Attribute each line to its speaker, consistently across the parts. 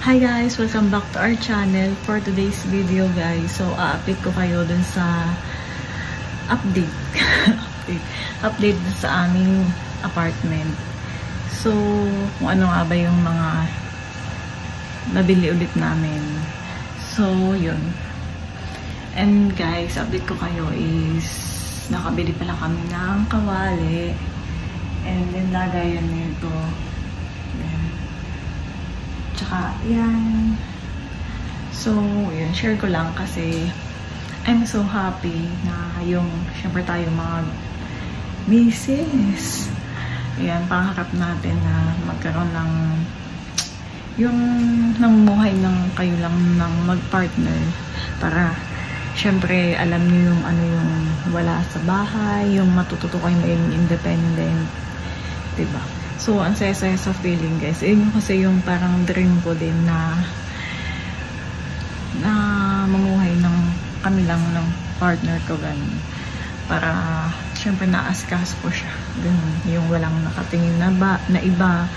Speaker 1: Hi guys! Welcome back to our channel. For today's video guys, so update ko kayo dun sa update update dun sa aming apartment. So, kung ano nga ba yung mga nabili ulit namin. So, yun. And guys, update ko kayo is nakabili pala kami ng kawali. And then lagayan nito. Tsaka, yan. So, yun. Share ko lang kasi I'm so happy na yung, syempre tayo mga misis. Ayan, pangarap natin na magkaroon ng yung namumuhay ng kayo lang ng mag-partner para syempre alam niyo yung ano yung wala sa bahay, yung matututo kayo maging independent. Diba? So, ang saya-saya sa feeling guys. Yun kasi yung parang dream ko din na mamuhay ng kami lang ng partner ko ganun. Para, syempre naaskas ko siya. Ganun. Yung walang nakatingin na iba,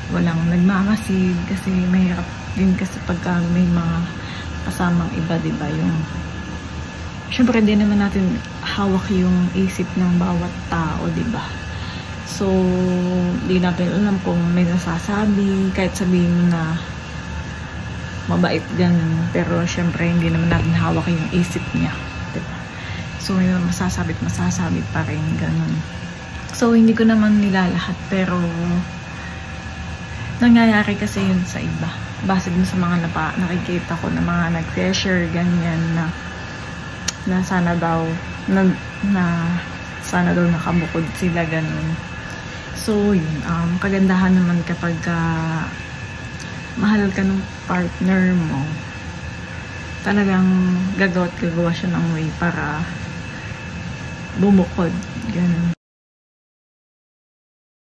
Speaker 1: walang nagmamasid. Kasi mahirap din kasi pagka may mga kasamang iba, diba? Yung, syempre din naman natin hawak yung isip ng bawat tao, diba? So, di natin alam kung may nasasabi, kahit sabihin mo na mabait ganun. Pero, syempre, hindi naman natin hawak yung isip niya. Diba? So, may masasabi pa rin ganun. So, hindi ko naman nilalahat, pero nangyayari kasi yun sa iba. Base dun sa mga nakikita ko na mga nag-pressure, ganyan, na sana daw, sana daw nakabukod sila, ganun. So, yun, kagandahan naman kapag mahal ka ng partner mo, talagang gagawa siya ng way para bumukod. Ganun.